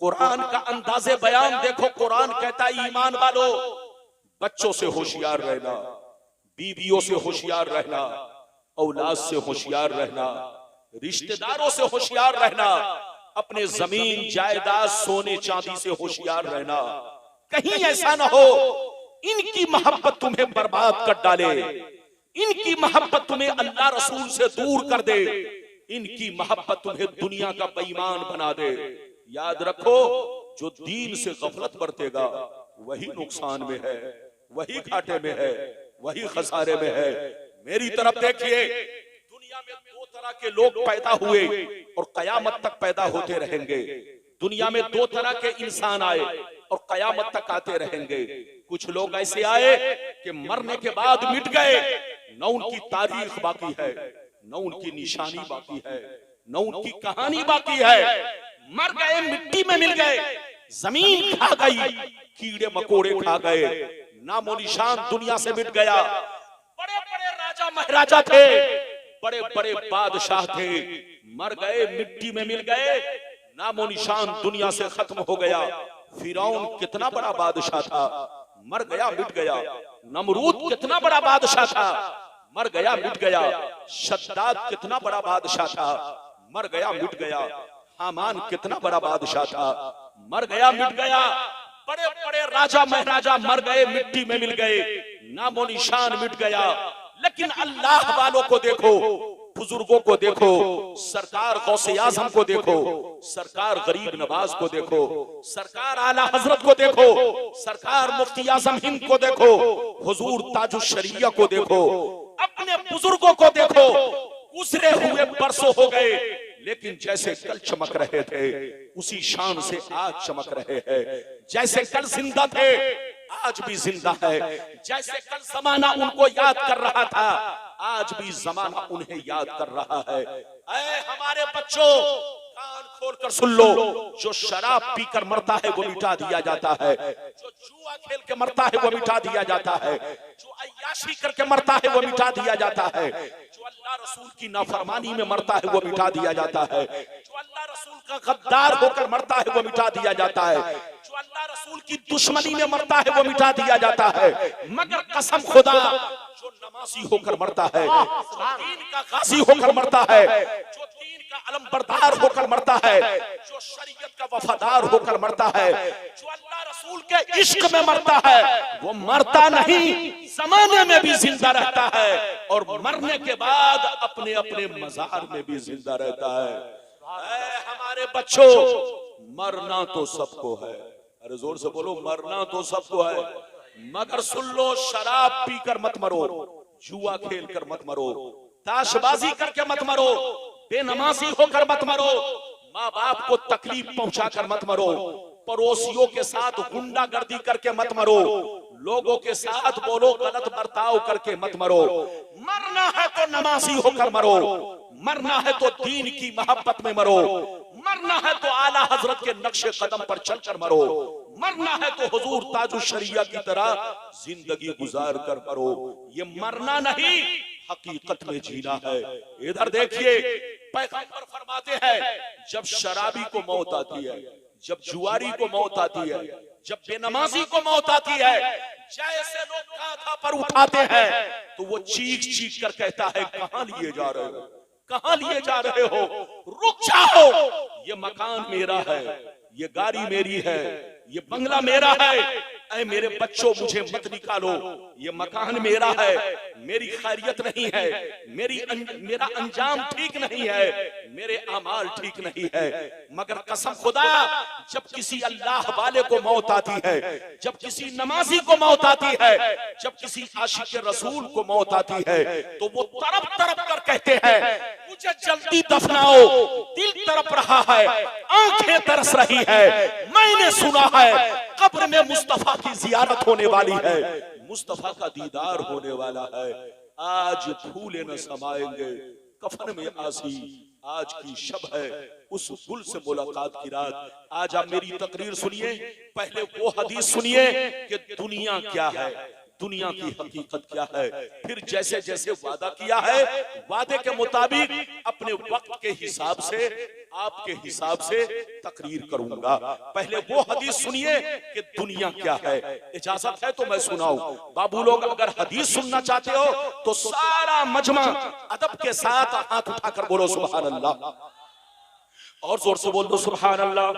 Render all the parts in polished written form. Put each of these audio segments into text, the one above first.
कुरान का अंदाजे बयान देखो। कुरान कहता है ईमान वालों, बच्चों से होशियार रहना, बीवियों से होशियार रहना, औलाद से होशियार रहना, रिश्तेदारों से होशियार रहना, अपने जमीन जायदाद सोने चांदी से होशियार रहना। कहीं ऐसा ना हो इनकी मोहब्बत तुम्हें बर्बाद कर डाले, इनकी मोहब्बत तुम्हें अल्लाह रसूल से दूर कर दे, इनकी मोहब्बत तुम्हें दुनिया का बेईमान बना दे। याद रखो, जो दीन से गफलत बरतेगा वही नुकसान में है, वही घाटे में है, वही खसारे में है। मेरी तरफ देखिए, दुनिया में दो तरह के लोग पैदा हुए और कयामत तक पैदा होते रहेंगे। दुनिया में दो तरह के इंसान आए और कयामत तक आते रहेंगे। कुछ लोग ऐसे आए कि मरने के बाद मिट गए, न उनकी तारीख बाकी है, न उनकी निशानी बाकी है, न उनकी कहानी बाकी है। मर गए, मिट्टी में मिल गए, जमीन खा गई, कीड़े मकोड़े खा गए, नामो निशान दुनिया से मिट गया। बड़े बड़े राजा महाराजा थे, बड़े बड़े बादशाह थे, मर गए, मिट्टी में मिल गए, नामो निशान दुनिया से खत्म हो गया। फिरौन कितना बड़ा बादशाह था, मर गया, मिट गया। नमरूद कितना बड़ा बादशाह था, मर गया, मिट गया। शद्दाद कितना बड़ा बादशाह था, मर गया, मिट गया। हामान कितना बड़ा बादशाह था, मर गया, मिट गया। बड़े बड़े राजा महाराजा मर गए, मिट्टी में मिल गए, नामो निशान मिट गया। लेकिन अल्लाह वालों को देखो, बुजुर्गों को देखो, सरकार गौसे आजम को देखो, सरकार गरीब नवाज को देखो, सरकार आला हजरत को देखो, सरकार मुफ्ती आजम हिंद को देखो, हुजूर ताजुश शरिया को देखो, अपने बुजुर्गों को देखो। गुजरे हुए बरसों हो गए, लेकिन जैसे कल चमक रहे थे उसी शान से आज चमक रहे हैं। जैसे कल जिंदा थे आज भी जिंदा है, जैसे कल जमाना उनको याद कर रहा था आज भी जमाना उन्हें याद कर रहा है। ऐ हमारे बच्चों, कान खोलकर सुन लो, जो शराब पीकर मरता है वो मिटा दिया जाता है, जो जुआ खेल के मरता है वो मिटा दिया जाता है, जो अय्याशी करके मरता है वो मिटा दिया जाता है, जो अल्लाह रसूल की नाफरमानी में मरता है वो मिटा दिया जाता है, जो अल्लाह रसूल का गद्दार होकर मरता है वो मिटा दिया जाता है, जो अल्लाह रसूल की दुश्मनी में मरता है वो मिटा दिया जाता है। मगर कसम खुदा, जो नमाजी होकर मरता है, जो दीन का गाजी होकर मरता है, जो दीन का अलमबरदार होकर मरता है, जो शरीयत का वफादार होकर मरता है, जो अल्लाह रसूल के इश्क में मरता है, वो मरता नहीं, जमाने में भी जिंदा रहता है और मरने के बाद अपने अपने मजार में भी जिंदा रहता है। ऐ हमारे बच्चों, मरना तो सबको है, अरे जोर से बोलो, मरना तो सबको है, मगर सुन लो, शराब पीकर मत मरो, जुआ खेल कर मत मरो, ताशबाजी करके मत मरो, बेनमाजी होकर मत मरो, माँ बाप को तकलीफ पहुंचाकर मत मरो, पड़ोसियों के साथ गुंडागर्दी करके मत मरो, लोगों के साथ बोलो गलत बर्ताव करके मत मरो। मरना है तो नमाजी होकर मरो, मरना है तो दीन की मोहब्बत में मरो, मरना है तो आला हजरत के नक्शे कदम पर चलकर मरो, मरना है तो हुजूर ताजुश शरिया की तरह जिंदगी गुजार कर मरो। ये मरना नहीं, हकीकत में जीना है। इधर देखिए, पैगंबर फरमाते हैं, जब शराबी को मौत आती है, जब जुआरी को मौत आती है, जब बेनमाजी को मौत आती है, जैसे लोग कांधा पर उठाते हैं तो वो चीख चीख कर कहता है, कहां लिए जा रहे हो, कहां लिए जा रहे हो, रुक जाओ, ये मकान मेरा है, ये गाड़ी मेरी है, ये बंगला मेरा है। ऐ मेरे बच्चों, मुझे मत निकालो, ये मकान मेरा है, मेरी खैरियत नहीं है, मेरा अंजाम ठीक नहीं है, मेरे अमाल ठीक नहीं है। मगर कसम खुदा, जब किसी अल्लाह वाले को मौत आती है, जब किसी नमाजी को मौत आती है, जब किसी आशिक रसूल को मौत आती है, तो वो तड़प तड़प कर कहते हैं, मुझे जल्दी दफनाओ, दिल तड़प रहा है, आंखें तरस रही है, मैंने सुना है कब्र में मुस्तफा की जियारत होने वाली है, मुस्तफा का दीदार होने वाला है। आज फूले न समाएंगे कफन में आसी, आज की शब है उस गुल से मुलाकात की रात। आज आप मेरी तकरीर सुनिए, पहले वो हदीस सुनिए कि दुनिया क्या है, दुनिया की हकीकत क्या है। फिर जैसे जैसे वादा किया है, वादे के मुताबिक अपने वक्त के हिसाब से, आपके हिसाब से तकरीर करूंगा। पहले वो हदीस सुनिए कि दुनिया क्या है। इजाजत है तो मैं सुनाऊं। बाबू लोग, अगर हदीस सुनना चाहते हो तो सारा मजमा अदब के साथ हाथ उठाकर बोलो सुभान अल्लाह, और जोर से बोल दो सुभान अल्लाह,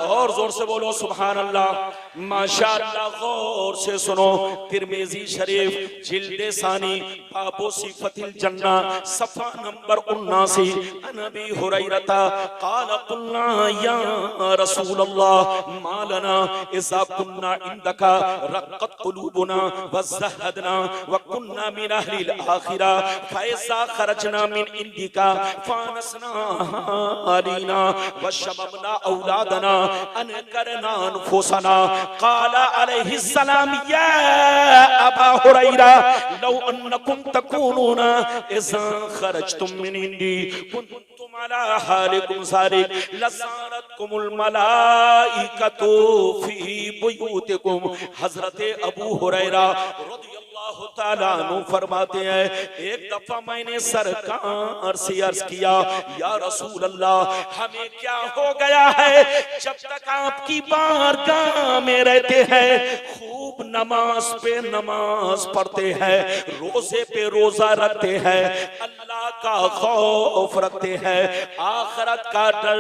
और जोर से बोलो सुभान अल्लाह। माशाअल्लाह, गौर से सुनो। तिरमिज़ी शरीफ जिल्दे सानी बाबो सिफतिल जन्ना सफा नंबर 79, अनबी हुरैरता क़ाल क़ुलना या रसूल अल्लाह मा लना इज़ा कुन्ना इंदका रक़्क़त क़ुलूबुना वज़हदना व कुन्ना मिन अहलिल आखिरा फ़इज़ा खरजना मिन इंदिका फ़ानसना अलीना व शममना औलाद अनकरना अनफुसना। क़ाला अलैहिस्सलाम या अबा हुरैरा लौ अन्नकुम तकूनूना इज़ा खरजतुम मिन इंदी कुंतुम अला हालिकुम ज़ालिक लज़ारतकुमुल मलाइकतु फी बुयूतिकुम। हज़रत अबू हुरैरा रज़ियल्लाहु ताला अन्हु फरमाते हैं, एक दफा मैंने सरकार से अर्ज किया, या रसूल अल्लाह, हमें क्या हो गया है जब तक आपकी बारगाह में रहते हैं, खूब नमाज पे नमाज पढ़ते हैं, रोजे पे रोजा रखते हैं, अल्लाह का खौफ रखते हैं, आखिरत का डर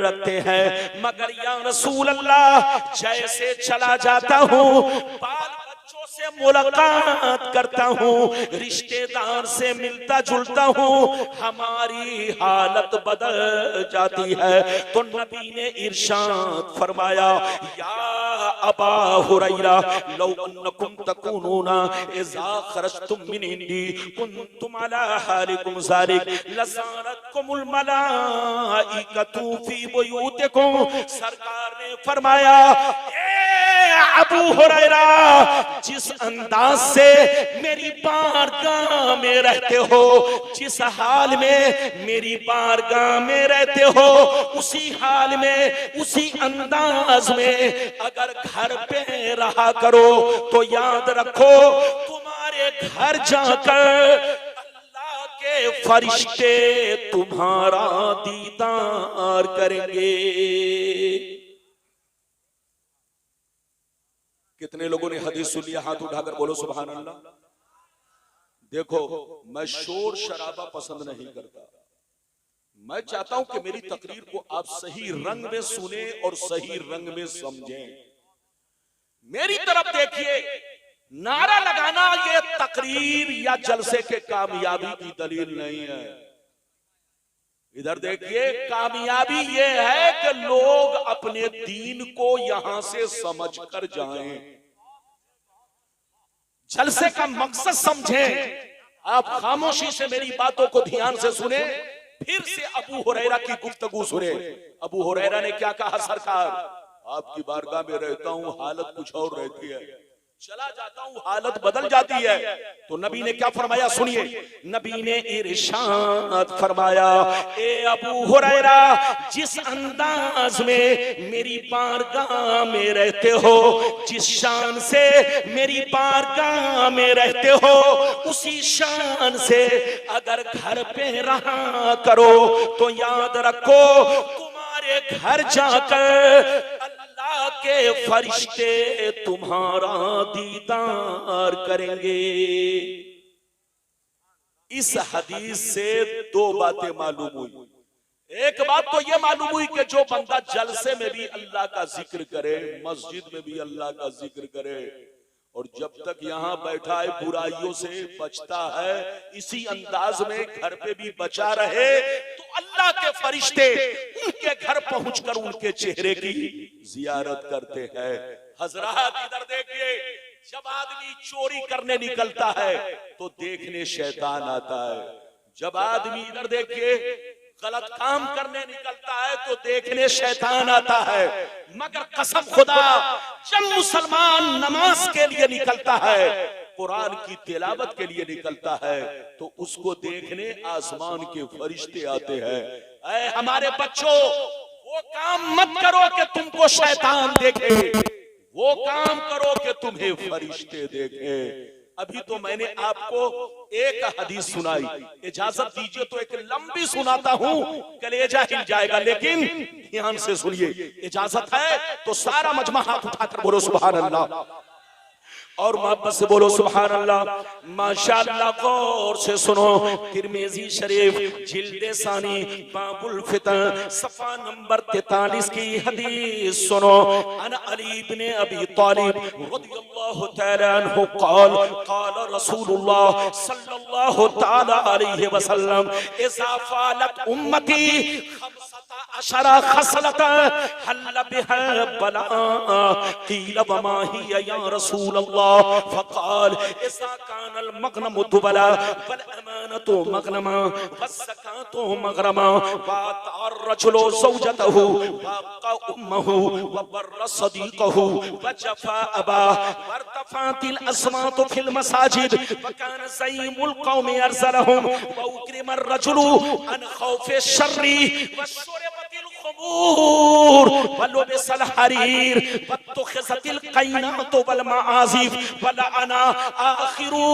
रखते हैं, मगर या रसूल अल्लाह, जैसे चला जाता हूँ, बाल बच्चों से मुलाकात करता हूँ, रिश्तेदार से मिलता जुलता हूँ, हमारी हालत बदल जाती है। तो नबी ने इरशाद फरमाया, या अबा हुरैरा लौ अन्नकुम तकूनूना इज़ा खरजतुम मिन इंदी कुंतुम अला हालिकुम ज़ालिक लज़ारतकुमुल मलाइकतु फी बुयूतिकुम। सरकार ने फरमाया, अबू हुरैरा, जिस अंदाज से मेरी बारगाह में रहते हो, जिस हाल में मेरी बारगाह में रहते हो, उसी हाल में, उसी अंदाज में अगर घर पे रहा करो तो याद रखो, तुम्हारे घर जाकर अल्लाह के फरिश्ते तुम्हारा दीदार करेंगे। कितने लोगों ने हदीस सुन लिया? हाथ उठाकर बोलो सुभान अल्लाह। देखो, मैं शोर शराबा पसंद नहीं करता। मैं चाहता हूं कि मेरी तकरीर को आप सही रंग में सुने और सही रंग में समझें। मेरी तरफ देखिए, नारा लगाना ये तकरीर या जलसे के कामयाबी की दलील नहीं है। इधर देखिए, कामयाबी ये है कि लोग अपने दीन को यहां से समझ कर जाएं, जलसे का मकसद समझें। आप खामोशी से मेरी बातों को ध्यान से सुने, फिर से अबू हुरैरा की गुफ्तगू सुने। अबू हुरैरा ने क्या कहा? सरकार, आपकी बारगाह में रहता हूं, हालत कुछ और रहती है, चला जाता हूं, हालत बदल जाती है। तो नबी ने क्या फरमाया? सुनिए, नबी ने इरशाद फरमाया, ए अबू हुरैरा, जिस अंदाज में मेरी बारगाह में रहते हो, जिस शान से मेरी बारगाह में रहते हो, उसी शान से अगर घर पे रहा करो तो याद रखो, तुम्हारे घर जाकर के फरिश्ते तुम्हारा दीदार करेंगे। इस हदीस से दो बातें मालूम हुई। एक बात तो यह मालूम हुई कि जो बंदा जलसे में भी अल्लाह का जिक्र करे, मस्जिद में भी अल्लाह का जिक्र करे, और जब तक यहाँ बैठा है बुराइयों से बचता है, इसी अंदाज में घर पे भी बचा रहे, तो अल्लाह के फरिश्ते उनके घर पहुंचकर उनके चेहरे की जियारत करते हैं। हजरात, इधर देखिए, जब आदमी चोरी करने निकलता है तो देखने शैतान आता है। जब आदमी, इधर देखिए, गलत काम करने निकलता है तो देखने शैतान आता है। मगर कसम खुदा, जब मुसलमान नमाज के लिए निकलता है, कुरान की तिलावत के लिए निकलता है, तो उसको देखने आसमान के फरिश्ते आते हैं। ऐ हमारे बच्चों, वो काम मत करो कि तुमको शैतान देखे, वो काम करो कि तुम्हें फरिश्ते देखें। अभी तो मैंने आपको एक हदीस सुनाई, इजाजत दीजिए तो एक लंबी सुनाता हूं, कलेजा हिल जाएगा, लेकिन ध्यान से सुनिए। इजाजत है तो सारा मजमा हाथ उठाकर बोलो सुभान अल्लाह, और मोहब्बत से बोलो सुभान अल्लाह। माशाअल्लाह, गौर से सुनो। तिरमिजी शरीफ जिल्द सानी बाबुल फितन सफा नंबर 43 की हदीस सुनो। अन अली इब्न अबी तालिब रदियल्लाहु तआला अन्हु क़ाल क़ाल रसूलुल्लाह सल्लल्लाहु तआला अलैहि वसल्लम इज़ा फ़ालत उम्मती अशरा खसलता हल्ल बिहा बला क़ील वमा हिया या रसूल अल्लाह फ़क़ाल इज़ा कानल मग़नमु तुबला वल अमानतु मग़नमा वज़्ज़कातु मग़रमा वअतार रजुलु ज़ौजतहु वअक़ा उम्महु वबर्र सदीक़हु वजफ़ा अबा वरतफ़ातिल अस्वातु फिल मसाजिद वकान ज़ईमुल क़ौमि अरज़लहुम वउक्रिमर रजुलु अन ख़ौफ़ि शर्रि वशुरबतिल ख़ुमूर वलुबिसल हरीर वत्तख़िज़तिल क़ैनातु वल मआज़िफ़ वलअना आख़िरु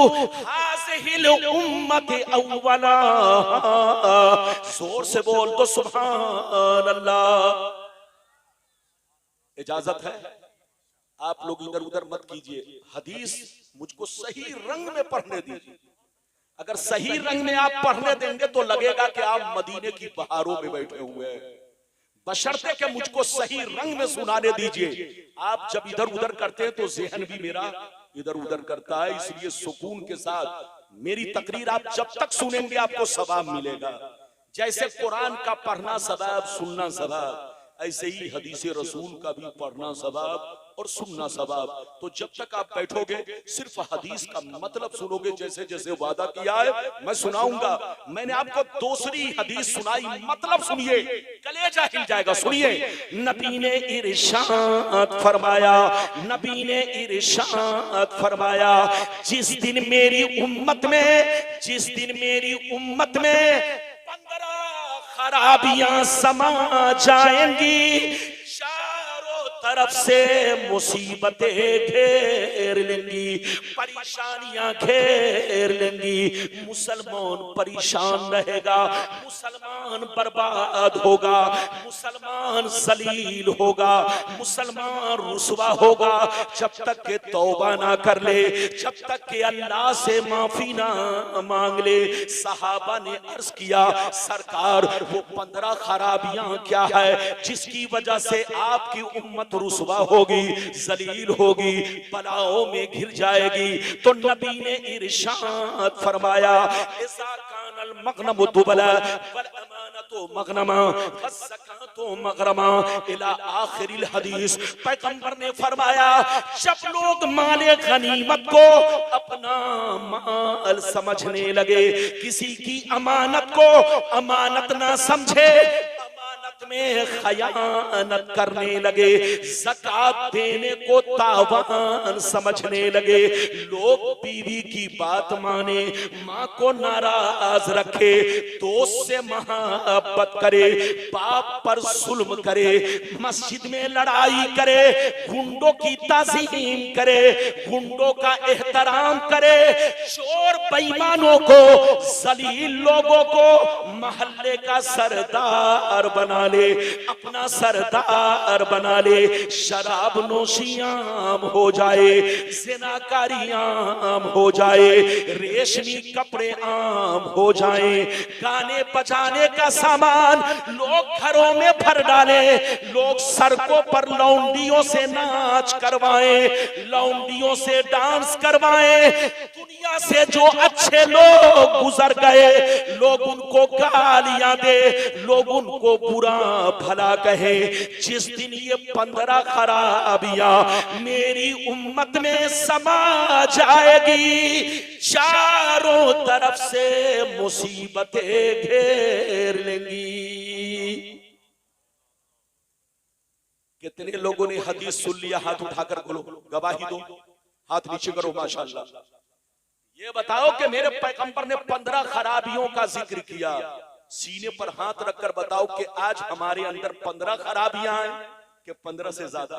हाज़िहिल उम्मति अव्वला। जोर से बोल दो सुभान अल्लाह। इजाजत है, आप लोग इधर उधर मत कीजिए, हदीस मुझको सही रंग में पढ़ने दीजिए। अगर सही रंग में आप पढ़ने देंगे तो लगेगा कि आप मदीने की बहारों में बैठे हुए हैं, बशर्ते कि मुझको सही रंग में सुनाने दीजिए। आप जब इधर उधर करते हैं तो ज़हन भी मेरा इधर उधर करता है, इसलिए सुकून के साथ मेरी तकरीर आप जब तक सुनेंगे आपको सवाब मिलेगा। जैसे कुरान का पढ़ना सवाब, सुनना सवाब, ऐसे ही हदीसे रसूल का भी पढ़ना सवाब और सुनना सवाब। तो जब तक आप बैठोगे सिर्फ हदीस का मतलब सुनोगे, जैसे जैसे वादा किया है मैं सुनाऊंगा। मैंने आपको दूसरी हदीस सुनाई, मतलब सुनिए, कलेजा हिल जाएगा। सुनिए, नबी ने इरशाद फरमाया, नबी ने इरशाद फरमाया, जिस दिन मेरी उम्मत में 15 खराबियां समा जाएंगी, चारों तरफ से मुसीबतें घेर लेंगी, परेशानियां घेर लेंगी। मुसलमान परेशान रहेगा, मुसलमान बर्बाद होगा, मुसलमान जलील होगा, मुसलमान रुसवा होगा, जब तक के तौबा ना कर ले, जब तक के अल्लाह से माफी ना मांग ले। सहाबा ने अर्ज किया, सरकार वो 15 खराबियां क्या है जिसकी वजह से आपकी उम्मत रुसवा होगी, जलील होगी, बलाओं में घिर जाएगी? तो नबी ने इरशाद फरमाया, इज़ा कानल मग़नमु तुबला वल अमानतु मग़नमा वज़्ज़कातु मग़रमा इला आखिरिल हदीस। पैगंबर ने फरमाया, जब लोग माले गनीमत को अपना माल समझने लगे, किसी की अमानत को अमानत ना समझे, में खयानत करने लगे, ज़कात देने को तावान समझने लगे, लोग बीवी की बात माने, माँ को नाराज रखे, दोस्त से मोहब्बत करे, बाप पर जुल्म करे, मस्जिद में लड़ाई करे, गुंडों की ताज़ीम करे, गुंडों का एहतराम करे, चोर बेईमानों को, जलील लोगों को मोहल्ले का सरदार बना ले, अपना सरदार बना ले, शराब नोशियाम हो जाए, ज़िनाकारी आम हो जाए, रेशमी कपड़े आम हो जाए, गाने बजाने का सामान लोग घरों में भर डाले, लोग सड़कों पर लौंडियों से नाच करवाएं, लौंडियों से डांस करवाएं। दुनिया से जो अच्छे लोग गुजर गए, लोग उनको गालियां दे, लोग उनको बुरा भला कहे। जिस दिन ये 15 खराबियां मेरी उम्मत में समा जाएगी, चारों तरफ से मुसीबतें घेर लेंगी। कितने लोगों ने हदीस सुन लिया? हाथ उठाकर बोलो, गवाही दो, हाथ नीचे करो। माशाअल्लाह। ये बताओ कि मेरे पैगंबर ने 15 खराबियों का जिक्र किया, सीने पर हाथ रखकर बताओ कि आज हमारे अंदर 15 खराबियां हैं कि 15 से ज्यादा?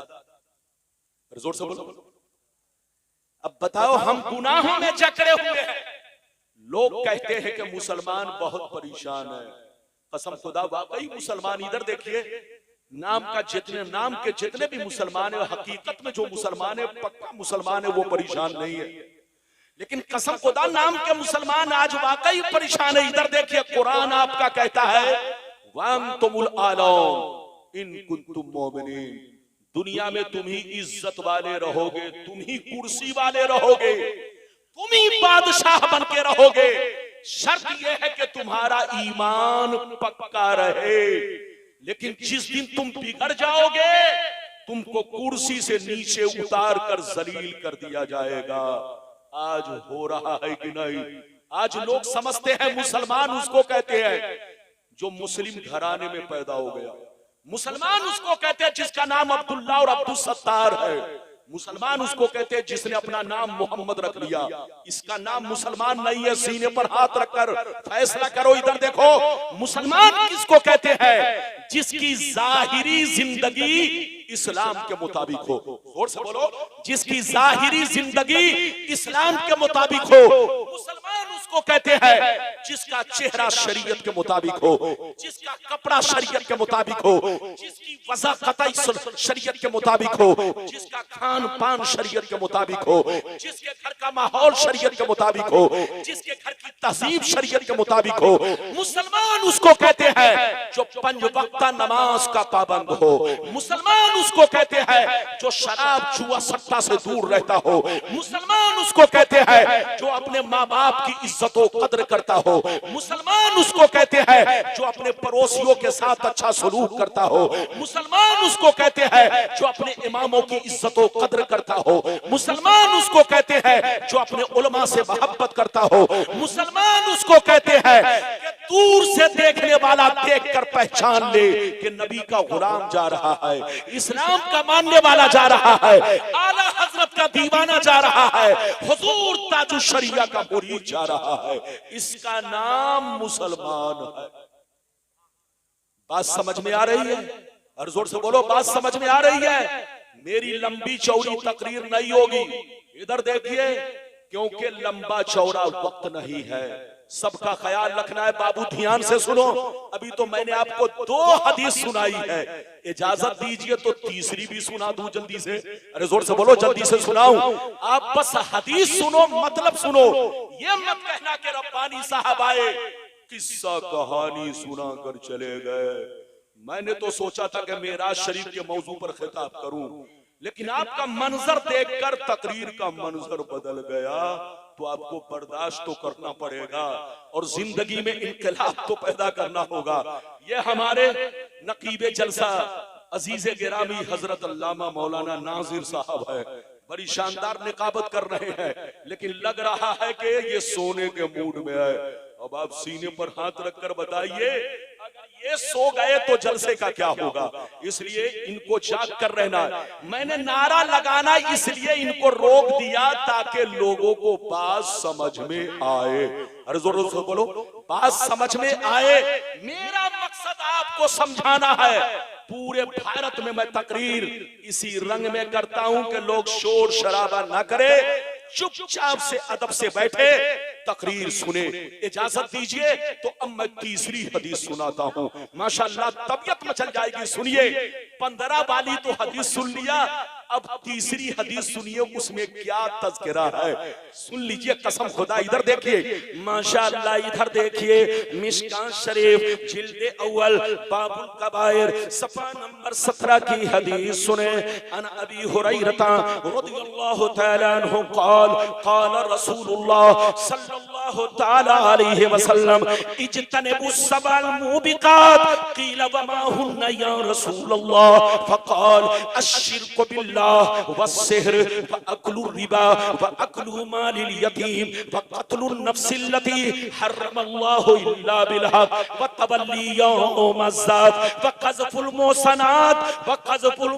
जोर से बोलो। अब बताओ, हम गुनाहों में जकड़े हुए हैं। लोग कहते हैं कि मुसलमान बहुत परेशान है। कसम खुदा, वाकई मुसलमान, इधर देखिए, नाम के जितने भी मुसलमान है, हकीकत में जो मुसलमान है, पक्का मुसलमान है, वो परेशान नहीं है। लेकिन कसम खुदा, नाम के मुसलमान आज वाकई परेशान है। इधर देखिए, कुरान आपका कहता है वअंतुमुल आलौन इन कुंतुम मोमिनीन, दुनिया में तुम ही इज्जत वाले रहोगे, तुम ही कुर्सी वाले रहोगे, तुम ही बादशाह बन के रहोगे। शर्त यह है कि तुम्हारा ईमान पक्का रहे। लेकिन जिस दिन तुम बिगड़ जाओगे, तुमको कुर्सी से नीचे उतार कर जलील कर दिया जाएगा। आज हो रहा है कि नहीं? आज लोग समझते हैं मुसलमान उसको कहते हैं जो मुस्लिम घराने में पैदा हो गया। मुसलमान उसको कहते हैं जिसका नाम अब्दुल्ला और अब्दुल सत्तार है। मुसलमान उसको कहते हैं जिसने अपना नाम मोहम्मद रख लिया। इसका नाम मुसलमान नहीं है। सीने पर हाथ रखकर फैसला करो। इधर देखो, मुसलमान किसको कहते हैं? जिसकी जाहिरी जिंदगी इस्लाम के मुताबिक हो। जोर से बोलो, जिसकी जाहिरी जिंदगी इस्लाम के मुताबिक हो। मुसलमान उसको कहते हैं जिसका चेहरा शरीयत के मुताबिक हो, जिसका कपड़ा शरीयत के मुताबिक हो, जिसकी वज़ा कतई शरीयत के मुताबिक हो, जिसका खान पान शरीयत के मुताबिक हो, जिसके घर का माहौल शरीयत के मुताबिक हो, जिसके घर की तहजीब शरीयत के मुताबिक हो। मुसलमान उसको कहते हैं जो 5 वक्त नमाज का पाबंद हो। मुसलमान उसको कहते हैं जो शराब जुआ सट्टा से दूर रहता हो। मुसलमान उसको कहते हैं जो अपने माँ बाप की इज्जतों कद्र करता हो। मुसलमान उसको कहते हैं जो अपने पड़ोसियों के साथ अच्छा सलूक करता हो। मुसलमान उसको कहते हैं जो अपने इमामों की इज्जतों कद्र करता हो। मुसलमान उसको कहते हैं जो अपने उलमा से मोहब्बत करता हो। मुसलमान उसको कहते हैं कि दूर से देखने वाला देखकर पहचान ले कि नबी का गुलाम जा रहा है, इस्लाम का मानने वाला जा रहा है, आला हजरत का दीवाना जा रहा है, हुजूर ताजुश शरिया का मुरीद जा रहा है। इसका नाम मुसलमान है। बात समझ में आ रही है? और जोर से बोलो, बात समझ में आ रही है? मेरी लंबी चौड़ी तकरीर नहीं होगी। इधर देखिए, क्योंकि लंबा चौड़ा वक्त नहीं है, सबका ख्याल रखना है। बाबू ध्यान से सुनो। अभी तो मैंने आपको 2 हदीस सुनाई है, इजाजत दीजिए तो तीसरी भी सुना दूं जल्दी से। अरे जोर से बोलो, जल्दी से सुनाऊं। आप बस हदीस सुनो, मतलब सुनो। ये मत कहना कि रब्बानी साहब आए, किस्सा कहानी सुना कर चले गए। मैंने तो सोचा था कि मेराज शरीफ के मौजू पर खिताब करूं, लेकिन आपका मंजर देखकर तकरीर का मंजर बदल गया। तो आपको बर्दाश्त तो करना पड़ेगा और जिंदगी में इनकलाब तो पैदा करना होगा। ये हमारे नकीबे जलसा अजीज़े गिरामी हजरत अल्लामा मौलाना नाजिर साहब है। बड़ी शानदार निकाबत कर रहे हैं, लेकिन लग रहा है कि ये सोने के मूड में है। अब आप सीने पर हाथ रखकर बताइए, अगर ये सो गए तो जलसे का क्या होगा? इसलिए इनको जाग कर रहना। मैंने नारा लगाना इसलिए इनको रोक दिया ताकि लोगों को बात समझ में आए। अरे जोर से बोलो, बात समझ में आए। मेरा मकसद आपको समझाना है। पूरे भारत में मैं तकरीर इसी रंग में करता हूं कि लोग शोर शराबा ना करे, चुपचाप से अदब से बैठे तकरीर सुने। इजाजत दीजिए तो अब मैं तीसरी हदीस सुनाता हूं। माशाअल्लाह तबीयत मचल जाएगी। सुनिए, 15 वाली तो हदीस सुन लिया, अब तीसरी हदीस सुनिए, उसमें क्या तज़किरा है। सुन लीजिए, कसम खुदा। इधर देखिए, माशाअल्लाह इधर देखिए, मिशकात शरीफ जिल्द अव्वल बाबुल कबायर सफ़ा नंबर 17 की हदीस सुने। अन अबी हुरैरा रज़ियल्लाहु तआला अन्हु क़ाल क़ाल रसूलुल्लाह सल्लल्लाहु तआला अलैहि वसल्लम इज्तनिबु सबअल मुबिकात क़ील वमा हुन्ना या रसूलल्लाह फ़क़ाल अश्शिरकु बिल्लाह वस्सिहर वअक्लु रिबा वअक्लु मालिल यतीम वक़त्लुन नफ्सिल लती हर्रमल्लाहु इल्ला बिलहक़ वतवल्ली यौमज़्ज़ात वक़ज़फुल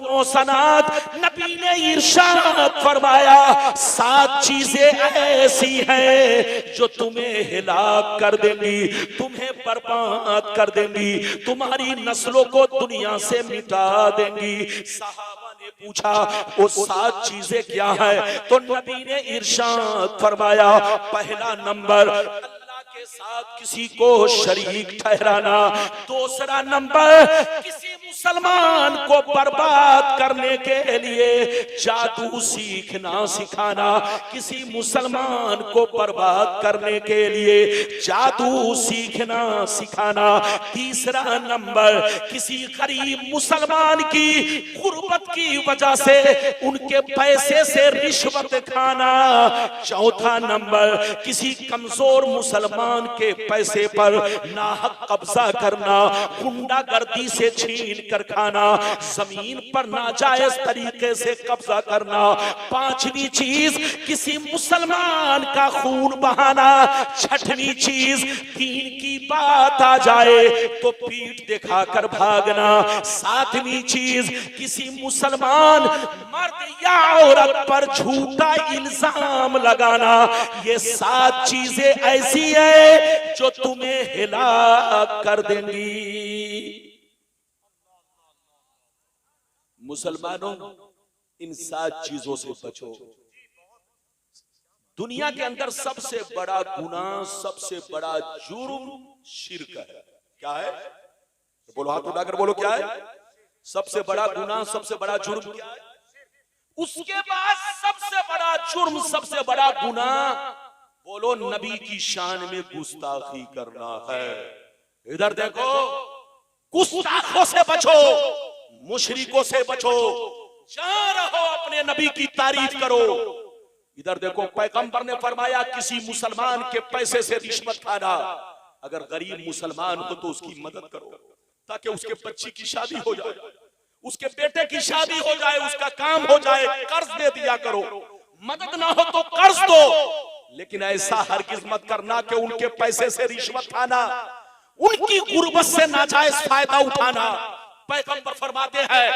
मुहसनात। नबी ने इरशाद फरमाया, 7 चीजें ऐसी हैं जो तुम्हें हिलाक कर देंगी, तुम्हें बर्बाद कर देंगी, तुम्हारी नस्लों को दुनिया से मिटा देंगी। साहबा ने पूछा वो 7 चीजें क्या है, तो नबी ने इरशाद फरमाया, पहला नंबर अल्लाह के साथ किसी को शरीक ठहराना, दूसरा नंबर किसी मुसलमान को बर्बाद करने के लिए जादू सीखना सिखाना, किसी मुसलमान को बर्बाद करने के लिए जादू सीखना सिखाना। तीसरा नंबर किसी गरीब मुसलमान की गुर्बत की वजह से उनके पैसे से रिश्वत खाना। चौथा नंबर किसी कमजोर मुसलमान के पैसे पर नाहक कब्जा करना, गुंडागर्दी से छीन कर खाना, जमीन पर नाजायज तरीके से कब्जा करना। पांचवी चीज किसी मुसलमान का खून बहाना। छठवीं चीज दीन की बात आ जाए तो पीठ दिखाकर भागना। सातवीं चीज किसी मुसलमान मर्द या औरत पर झूठा इल्जाम लगाना। ये 7 चीजें ऐसी है जो तुम्हें हिलाक कर देंगी। मुसलमानों, इन 7 चीजों से बचो। दुनिया के अंदर सबसे बड़ा गुनाह, सबसे बड़ा जुर्म शिर्क है। क्या है? बोलो, हाथ उठाकर बोलो, क्या है? सबसे बड़ा गुनाह, सबसे बड़ा जुर्म क्या है? उसके बाद सबसे बड़ा जुर्म, सबसे बड़ा गुनाह, बोलो, नबी की शान में गुस्ताखी करना है। इधर देखो, गुस्ताखों से बचो, मुशरिकों से बचो, जहां रहो अपने नबी की तारीफ करो। इधर देखो, पैगंबर ने फरमाया किसी मुसलमान के पैसे से रिश्वत खाना। अगर गरीब मुसलमान हो तो उसकी मदद करो ताकि उसके बच्ची की शादी हो जाए, उसके बेटे की शादी हो जाए, उसका काम हो जाए। कर्ज दे दिया करो, मदद ना हो तो कर्ज दो, लेकिन ऐसा हरगिज मत करना कि उनके पैसे से रिश्वत खाना, उनकी गुर्बत से नाजायज फायदा उठाना। पैगंबर फरमाते हैं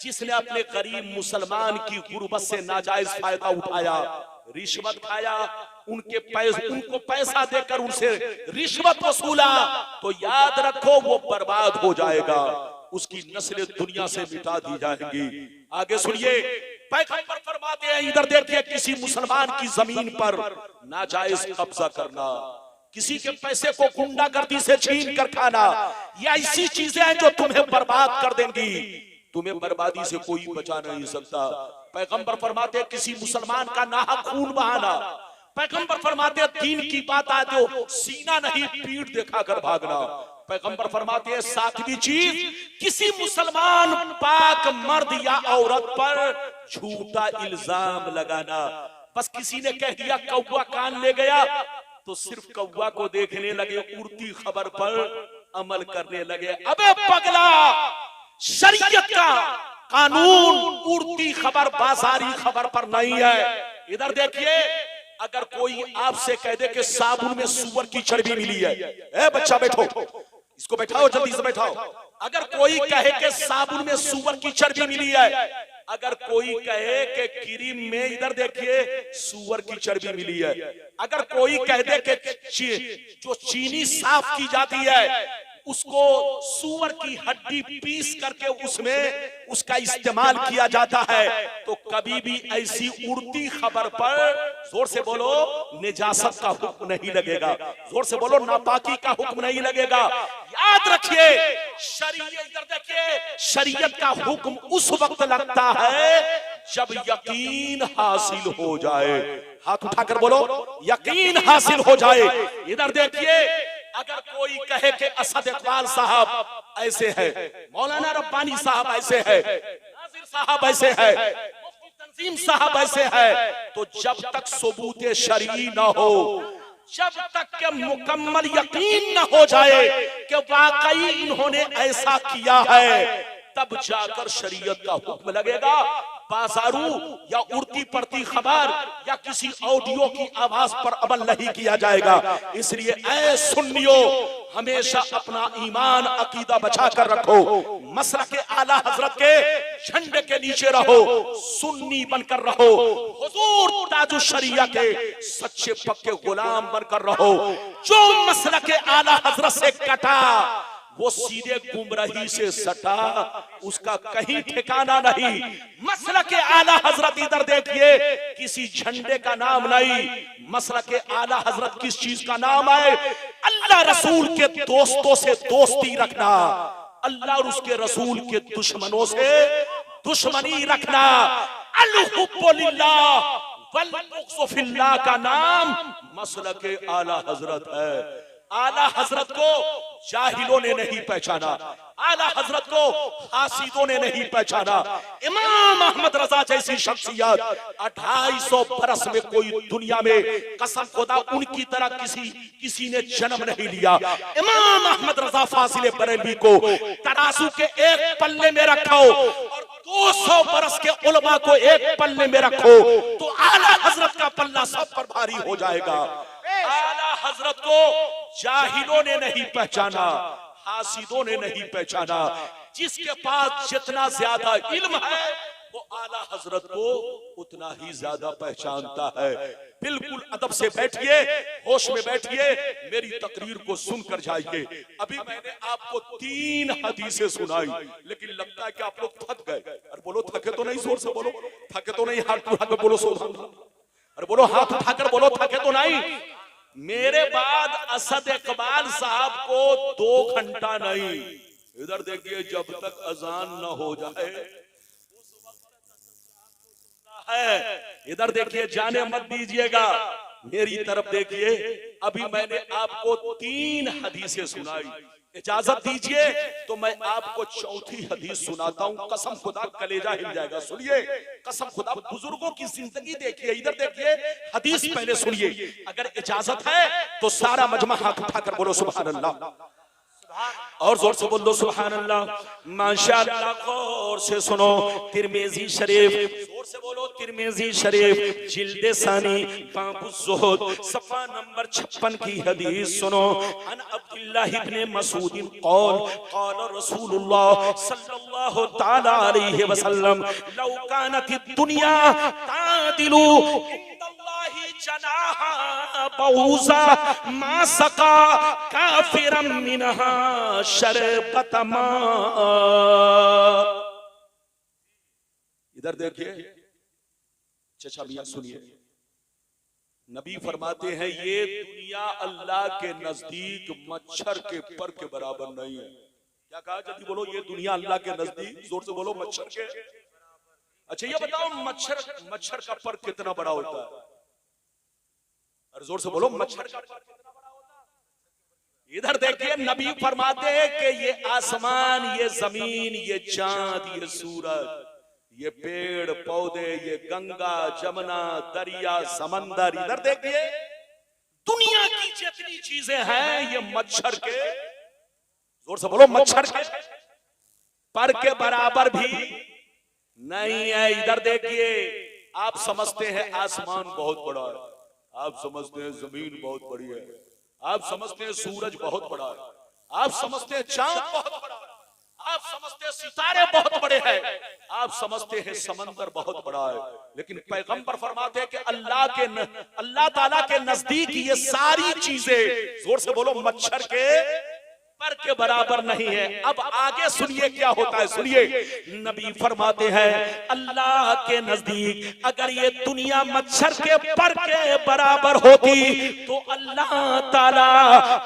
जिसने अपने गरीब मुसलमान की गुर्बत से नाजायज फायदा उठाया, रिश्वत खाया, उनको पैसा देकर उनसे रिश्वत वसूला, तो याद रखो वो बर्बाद हो जाएगा, उसकी नस्लें दुनिया से मिटा दी जाएंगी। आगे सुनिए, पैगंबर फरमाते हैं, इधर देखिए, किसी मुसलमान की जमीन पर नाजायज कब्जा करना, किसी के पैसे को गुंडागर्दी से छीन कर खाना, ये ऐसी चीजें हैं जो तुम्हें बर्बाद कर देंगी। तुम्हें बर्बादी से कोई बचा नहीं सकता। पैगंबर फरमाते हैं किसी मुसलमान का नाहक खून बहाना। पैगंबर फरमाते हैं दीन की बात आए तो सीना नहीं पीठ दिखाकर भागना। पैगंबर फरमाते हैं 7वीं चीज किसी मुसलमान पाक मर्द या औरत पर झूठा इल्जाम लगाना। बस किसी ने कह दिया कौवा कान ले गया तो सिर्फ कौवा को देखने लगे, उड़ती खबर पर अमल करने लगे। अबे पगला, शरीयत का कानून उड़ती खबर, बाजारी खबर पर नहीं है। इधर देखिए, अगर कोई आपसे कह दे कि साबुन में सुअर की चर्बी मिली है, ए बच्चा बैठो, इसको बैठाओ, जल्दी से बैठाओ। अगर कोई कहे कि साबुन में सुअर की चर्बी मिली है, अगर कोई कहे कि क्रीम में, इधर देखिए, सुअर की चर्बी मिली है, अगर कोई कह दे कि जो चीनी साफ की जाती है उसको सुअर की हड्डी पीस करके उसमें उसका इस्तेमाल किया जाता है, तो कभी भी ऐसी उड़ती खबर पर, जोर से बोलो, निजासत का हुक्म नहीं लगेगा। जोर से बोलो, नापाकी का हुक्म नहीं लगेगा। याद रखिए, शरीयत, इधर देखिए, शरीयत का हुक्म उस वक्त लगता है जब यकीन हासिल हो जाए। हाथ उठाकर बोलो, यकीन हासिल हो जाए। इधर देखिए, अगर कोई कहे कि असद इकबाल साहब ऐसे है, मौलाना रब्बानी साहब ऐसे है, नासिर साहब ऐसे है, मुफ्ती तंजीम साहब ऐसे है, तो जब तक सबूत शरई न हो, जब तक के मुकम्मल यकीन न हो जाए कि वाकई इन्होंने ऐसा किया है, तब जाकर शरीयत का हुक्म लगेगा। बाजारू या उड़ती पड़ती खबर या किसी ऑडियो की आवाज पर अमल नहीं किया जाएगा। इसलिए ऐ सुन्नियों, हमेशा अपना ईमान अकीदा बचा कर रखो, मसलक आला हजरत के झंडे के नीचे रहो, सुन्नी बनकर रहो, हुजूर ताजुश शरिया के सच्चे पक्के गुलाम बनकर रहो। जो मसलक आला हजरत से कटा वो सीधे गुमराही से सटा, उसका कहीं ठिकाना नहीं। मसलक आला हजरत इधर देखिए, किसी झंडे का नाम नहीं। मसलक आला हजरत किस चीज का नाम है? अल्लाह रसूल के दोस्तों से दोस्ती रखना, अल्लाह और उसके रसूल के दुश्मनों से दुश्मनी रखना। अल-हुब्बु लिल्लाह वल बुग़्ज़ु फिल्लाह का नाम मसलक आला हजरत है। आला हजरत को जाहिलों ने नहीं पहचाना, आला हजरत को हासिदों ने नहीं पहचाना। इमाम अहमद रजा जैसी शख्सियत 250 बरस में कोई दुनिया में कसम खुदा उनकी तरह किसी ने जन्म नहीं लिया। इमाम अहमद रजा फाजिल बरेलवी को तराजू के एक पल्ले में रखो और 200 बरस के उलमा को एक पल्ले में रखो तो आला हजरत का पल्ला सब पर भारी हो जाएगा। आला हजरत को जाहिलों ने नहीं पहचाना, हासिदों ने नहीं पहचाना। जिसके पास जितना ज्यादा इल्म है वो आला हजरत को उतना ही ज्यादा पहचानता है। बिल्कुल अदब से बैठिए, होश में बैठिए, मेरी तकरीर को सुनकर जाइए। अभी मैंने आपको 3 हदीसें सुनाई, लेकिन लगता है कि आप लोग थक गए। अरे बोलो थके तो नहीं, जोर से बोलो थके तो नहीं, हाथ उठाकर बोलो सुभान अल्लाह। अरे बोलो हाथ उठाकर बोलो थके तो नहीं। मेरे बाद असद इकबाल साहब को 2 घंटा नहीं, इधर देखिए जब तक अजान न हो जाए उस वक्त है। इधर देखिए जाने मत दीजिएगा, मेरी तरफ देखिए। अभी मैंने आपको 3 हदीसें सुनाई, इजाजत दीजिए तो मैं आपको 4थी हदीस सुनाता हूं। कसम खुदा कलेजा हिल जाएगा, सुनिए। कसम खुदा बुजुर्गों की जिंदगी देखिए, इधर देखिए, हदीस पहले सुनिए। अगर इजाजत है तो सारा मजमा हाथ उठाकर बोलो सुभान अल्लाह, और जोर से बोल दो सुभान अल्लाह। माशाअल्लाह, गौर से सुनो। तिरमिजी शरीफ, जोर से बोलो तिरमिजी शरीफ, जिल्द सानी बाबु ज़ुहद, सफ़ा नंबर 56 की हदीस सुनो। अन अब्दुल्लाह इब्न मसूद क़ाल क़ाल रसूलुल्लाह सल्लल्लाहु तआला अलैहि वसल्लम लौ कानत दुनिया तादिलु इंदल्लाहि जनाहा बऊज़ा मा सका काफिरन मिनहा शरबत मा। इधर देखिए चचा मियां, सुनिए। नबी फरमाते हैं ये दुनिया अल्लाह के नजदीक मच्छर के पर के बराबर नहीं है। क्या कहा? जल्दी बोलो, ये दुनिया अल्लाह के नजदीक, जोर से बोलो, मच्छर के। अच्छा ये बताओ मच्छर का पर कितना बड़ा होता है? और जोर से बोलो, मच्छर का पर कितना बड़ा होता है? इधर देखिए नबी फरमाते हैं कि ये आसमान, ये जमीन, ये चांद, ये सूरज, ये पेड़ पौधे, ये गंगा जमुना दरिया समंदर, इधर देखिए दुनिया की जितनी चीजें हैं ये मच्छर के, जोर से बोलो, मच्छर के पर के बराबर भी नहीं है। इधर देखिए, आप समझते हैं आसमान बहुत बड़ा है, आप समझते हैं जमीन बहुत बड़ी है, आप समझते हैं सूरज बहुत बड़ा है, आप समझते हैं चांद बहुत बड़ा है, आप समझते हैं सितारे बहुत बड़े हैं, आप समझते हैं समंदर बहुत बड़ा है। लेकिन पैगंबर फरमाते हैं कि अल्लाह ताला के नजदीक ये सारी चीजें, जोर से बोलो, मच्छर के पर के बराबर नहीं है। अब आगे सुनिए क्या होता है, सुनिए। नबी फरमाते हैं अल्लाह के नजदीक अगर ये दुनिया मच्छर के पर के बराबर होती तो अल्लाह ताला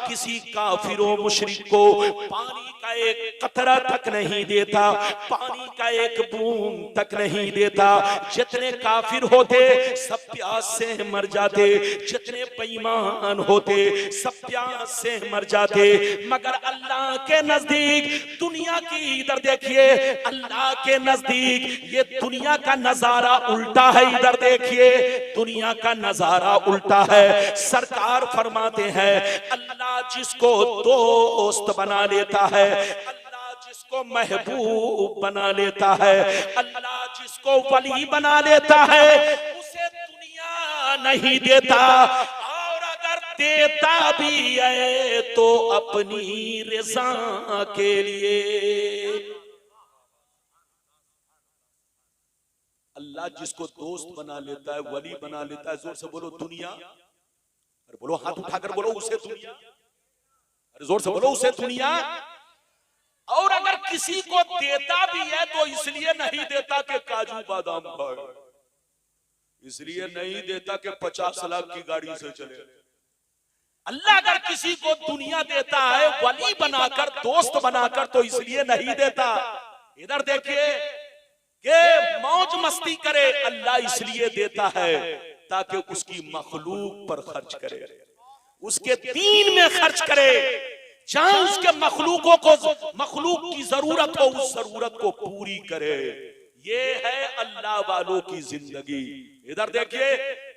किसी काफिरों मुशरिक को पानी का एक कतरा तक नहीं देता, पानी का एक बूंद तक नहीं देता। जितने काफिर होते सब प्यास से मर जाते, जितने बेईमान होते सब प्यास से मर जाते। मगर अल्लाह के नजदीक दुनिया की, इधर देखिए, अल्लाह के नजदीक ये दुनिया का नजारा उल्टा है। इधर देखिए दुनिया का नजारा उल्टा है। सरकार फरमाते हैं अल्लाह जिसको दोस्त बना लेता है, अल्लाह जिसको महबूब बना लेता है, अल्लाह जिसको वली बना लेता है, उसे दुनिया नहीं देता, देता भी है तो अपनी रज़ा के लिए। अल्लाह जिसको दोस्त बना लेता है, वली बना लेता है, जोर से बोलो दुनिया, अरे बोलो, हाथ उठाकर बोलो, उसे दुनिया, अरे जोर से बोलो, उसे दुनिया किसी को देता भी है तो इसलिए नहीं देता कि काजू बादाम खाए, इसलिए नहीं देता कि 50 लाख की गाड़ी से चले। अल्लाह अगर किसी को दुनिया देता है वली बनाकर, दोस्त बनाकर, तो इसलिए नहीं देता। इधर देखिए कि मौज मस्ती करे, अल्लाह इसलिए देता है ताकि उसकी मखलूक पर खर्च करे, उसके दीन में खर्च करे, जहां उसके मखलूकों को, मखलूक की जरूरत हो, उस जरूरत को पूरी करे। ये है अल्लाह वालों की जिंदगी। इधर देखिए,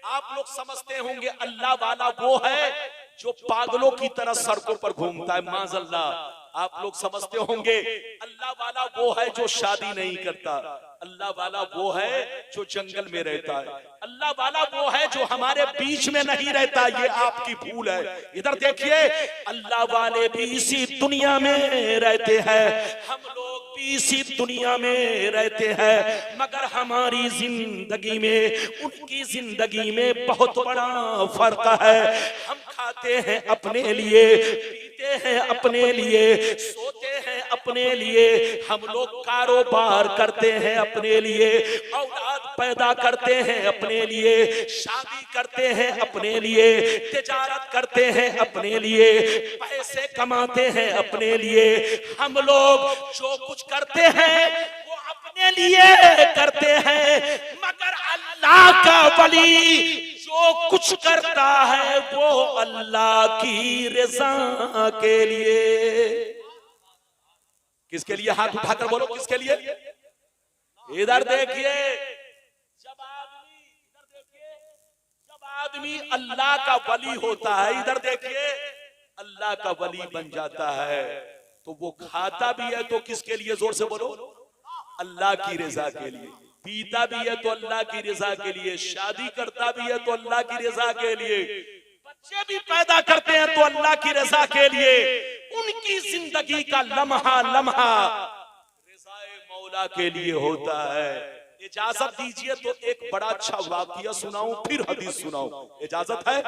आप लोग समझते होंगे अल्लाह वाला वो है जो पागलों की तरह सड़कों पर घूमता है, माज़अल्लाह। आप लोग समझते होंगे अल्लाह वाला वो है जो शादी नहीं करता, अल्लाह वाला वो है जो जंगल में रहता है, अल्लाह वाला वो है जो हमारे बीच में नहीं रहता। ये आपकी भूल है। इधर देखिए, अल्लाह वाले भी इसी दुनिया में रहते हैं, हम लोग भी इसी दुनिया में रहते हैं, मगर हमारी जिंदगी में उनकी जिंदगी में बहुत बड़ा फर्क है। हम खाते हैं अपने लिए, पीते हैं अपने लिए, सोते हैं अपने लिए, हम लोग कारोबार करते हैं अपने लिए, औलाद पैदा करते हैं अपने लिए, शादी करते हैं अपने लिए, तिजारत करते हैं अपने लिए, पैसे कमाते हैं अपने लिए। हम लोग जो कुछ करते हैं वो अपने लिए करते हैं, मगर अल्लाह का वली जो कुछ करता है वो अल्लाह की रज़ा के लिए। किसके लिए? हाथ उठाकर बोलो, किसके लिए? इधर देखिए, जब आदमी अल्लाह का वली होता है, इधर देखिए, अल्लाह का वली बन जाता है, तो वो खाता भी है तो किसके लिए? जोर से बोलो, अल्लाह की रज़ा के लिए। पीता भी है तो अल्लाह की रज़ा के लिए, शादी करता भी है तो अल्लाह की रज़ा के लिए, बच्चे भी पैदा करते हैं तो अल्लाह की रज़ा के लिए। उनकी जिंदगी का लम्हा लम्हा रज़ाए मौला के लिए होता है। इजाजत दीजिए तो एक बड़ा अच्छा वाकया सुनाऊं, फिर हदीस सुनाऊं, इजाजत है?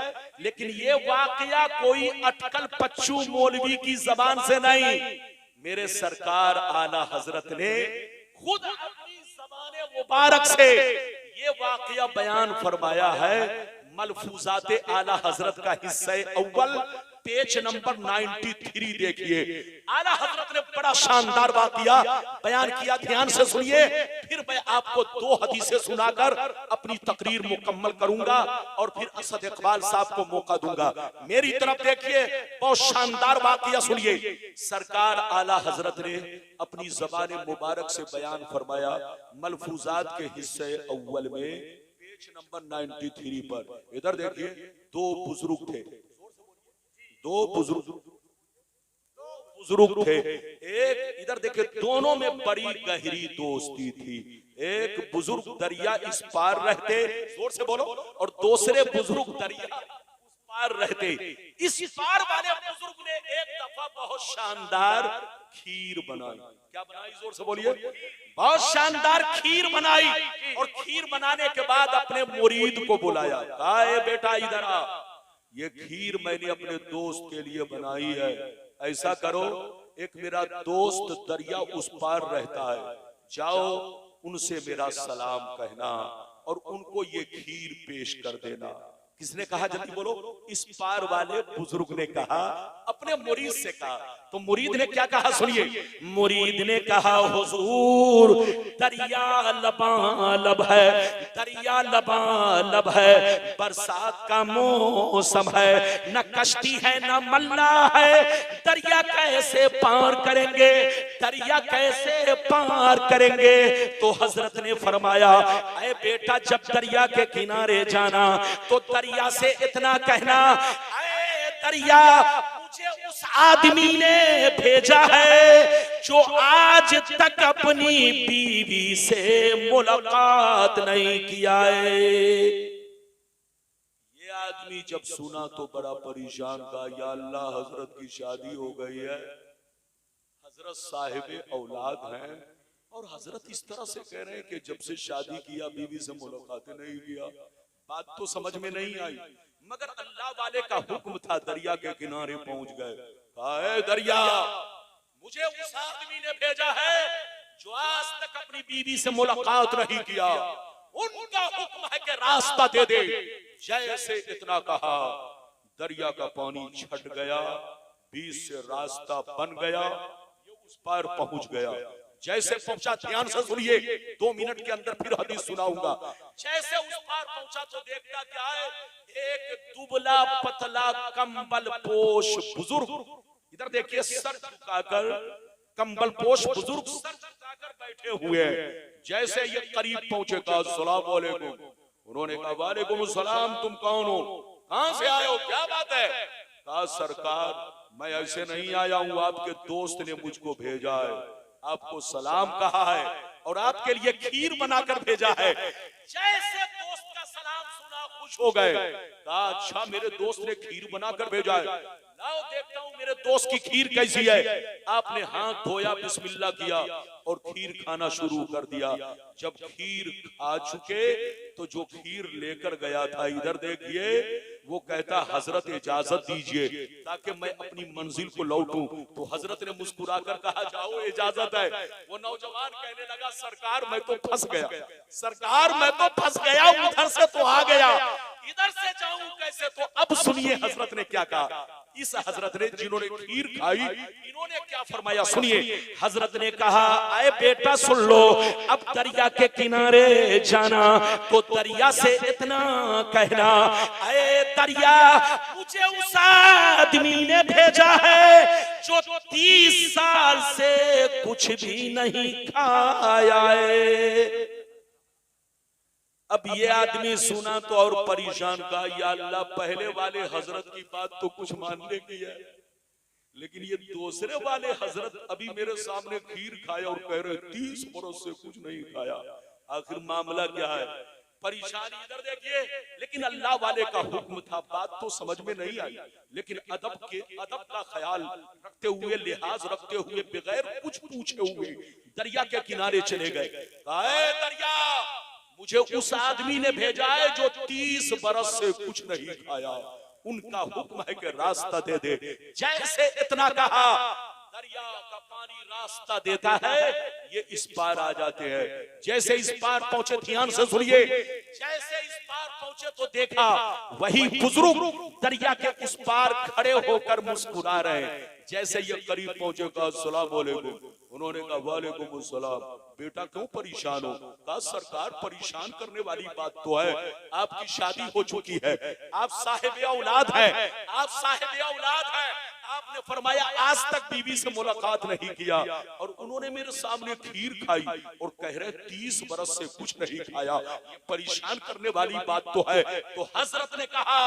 लेकिन ये वाकया कोई अटकल पच्चू मौलवी की जबान से नहीं, मेरे सरकार आला हजरत ने खुद अपनी ज़बाने मुबारक से ये वाकया बयान फरमाया है। मलफूजाते आला हजरत का हिस्सा अव्वल, पेज नंबर 93 देखिए। आला हजरत ने बड़ा शानदार वाकया बयान किया, ध्यान से सुनिए, फिर मैं आपको 2 हदीसें सुनाकर अपनी तकरीर मुकम्मल करूंगा और फिर असद इकबाल साहब को मौका दूंगा। मेरी तरफ देखिए, बहुत शानदार वाकया सुनिए। सरकार आला हजरत ने अपनी ज़बान मुबारक से बयान फरमाया, मलफूजात के हिस्से अव्वल में पेज नंबर 93 पर। इधर देखिए, 2 बुजुर्ग थे, 2 बुजुर्ग थे। एक इधर देखिए, दोनों में बड़ी गहरी दोस्ती थी। एक बुजुर्ग दरिया इस पार रहते, जोर से बोलो, और दूसरे बुजुर्ग दरिया उस पार रहते। इस पार वाले बुजुर्ग ने एक दफा बहुत शानदार खीर बनाई। क्या बनाई? जोर से बोलिए। बहुत शानदार खीर बनाई, और खीर बनाने के बाद अपने मुरीद को बुलाया, कहा बेटा इधर आ, ये खीर मैंने अपने दोस्त के लिए बनाई है, ऐसा करो, एक मेरा दोस्त दरिया उस पार रहता है, जाओ उनसे मेरा सलाम कहना और उनको ये खीर पेश कर देना। किसने कहा? जल्दी बोलो। इस पार वाले बुजुर्ग ने कहा, अपने मुरीद से कहा। तो मुरीद ने क्या कहा? सुनिए। मुरीद ने कहा, हुजूर दरिया लबालब है, दरिया लबालब है, बरसात का मौसम है, न कश्ती है न मल्ला है, दरिया कैसे पार करेंगे, दरिया कैसे पार करेंगे? तो हजरत ने फरमाया, ऐ बेटा, जब दरिया के किनारे जाना तो दरिया से इतना कहना, ऐ दरिया, मुझे उस आदमी ने भेजा है जो आज तक अपनी बीवी से मुलाकात नहीं किया है। ये आदमी जब सुना तो बड़ा परेशान था, या अल्लाह, हजरत की शादी हो गई है, हजरत साहिब औलाद हैं, और हजरत इस तरह से कह रहे हैं कि जब से शादी किया बीवी से मुलाकात नहीं किया। बात तो समझ में नहीं आई, मगर अल्लाह वाले का हुक्म था, दरिया के किनारे पहुंच गए। कहा, दरिया, मुझे उस आदमी ने भेजा है जो आज तक अपनी बीवी से मुलाकात नहीं किया, उनका हुक्म है कि रास्ता दे दे। जैसे इतना कहा, दरिया का पानी छट गया, बीच से रास्ता बन गया, ये उस पार पहुंच गया। जैसे पहुंचा, ध्यान से सुनिए, 2 मिनट के अंदर फिर हदीस सुनाऊंगा। जैसे उस पार पहुंचा तो देखता क्या है, एक दुबला पतला कंबल पोश बुजुर्ग, इधर देखिए, सर झुकाकर, कंबल पोश बुजुर्ग सर झुकाकर बैठे हुए हैं। जैसे ये करीब पहुंचे, कहा अस्सलाम वालेकुम। उन्होंने कहा वालेकुम सलाम, तुम कौन हो, कहां से आए हो, क्या बात है? कहा सरकार, मैं ऐसे नहीं आया हूं, आपके दोस्त ने मुझको भेजा है, आपको सलाम कहा है और आपके लिए खीर बनाकर भेजा है। जैसे दोस्त का सलाम सुना खुश हो गए। कहा अच्छा, मेरे दोस्त ने खीर बनाकर भेजा है, लाओ देखता हूं मेरे दोस्त की खीर कैसी है। आपने हाथ धोया, बिस्मिल्लाह किया और खीर खाना शुरू कर दिया। जब खीर खा चुके तो जो खीर लेकर गया था, इधर देखिए, वो कहता हजरत इजाजत दीजिए ताकि मैं अपनी मंजिल को लौटूं। तो हजरत ने मुस्कुराकर कहा जाओ, इजाजत है। वो नौजवान कहने लगा सरकार मैं तो फंस गया, सरकार मैं तो फंस गया, उधर से तो आ गया, इधर से जाऊं कैसे? तो अब सुनिए हजरत ने क्या कहा। इस हजरत ने जिन्होंने खीर खाई, इन्होंने क्या फरमाया, सुनिए। हजरत ने कहा आए बेटा सुन लो, अब दरिया के किनारे जाना तो दरिया से इतना कहना, आए दरिया, मुझे उस आदमी ने भेजा है जो 30 साल से कुछ भी नहीं खाया है। अब ये आदमी सुना तो और परेशान, का या अल्लाह, पहले वाले हजरत की बात तो कुछ मानने की है, लेकिन ये दूसरे वाले हजरत अभी मेरे सामने खीर खाया और कह रहे 30 बरस से कुछ नहीं खाया, आखिर मामला क्या है? परेशानी इधर देखिए। लेकिन अल्लाह वाले का हुक्म था, बात तो समझ में नहीं आई, लेकिन अदब का ख्याल रखते हुए, लिहाज रखते हुए, बगैर कुछ पूछे हुए दरिया के किनारे चले गए। दरिया, मुझे उस आदमी ने भेजा है जो 30 बरस से कुछ नहीं खाया, उनका हुक्म है कि रास्ता दे दे। जैसे इतना कहा, दरिया का पानी रास्ता देता है, ये इस पार आ जाते हैं। जैसे इस पार पहुंचे, ध्यान से सुनिए, जैसे इस पार पहुंचे तो देखा वही बुजुर्ग दरिया के उस पार खड़े होकर मुस्कुरा रहे हैं। जैसे ये करीब पहुंचे, कहा अस्सलाम वालेकुम। उन्होंने कहा वालेकुम अस्सलाम। बेटा क्यों परेशान हो? कहा सरकार, परेशान करने वाली बात तो है, आपकी शादी हो चुकी है, आप साहिब औलाद हैं, आप साहिब औलाद हैं। आपने फरमाया आज तक बीवी से मुलाकात नहीं किया, और उन्होंने मेरे सामने खीर खाई और कह रहे 30 बरस से कुछ नहीं खाया, ये परेशान करने वाली बात तो है। तो हजरत ने कहा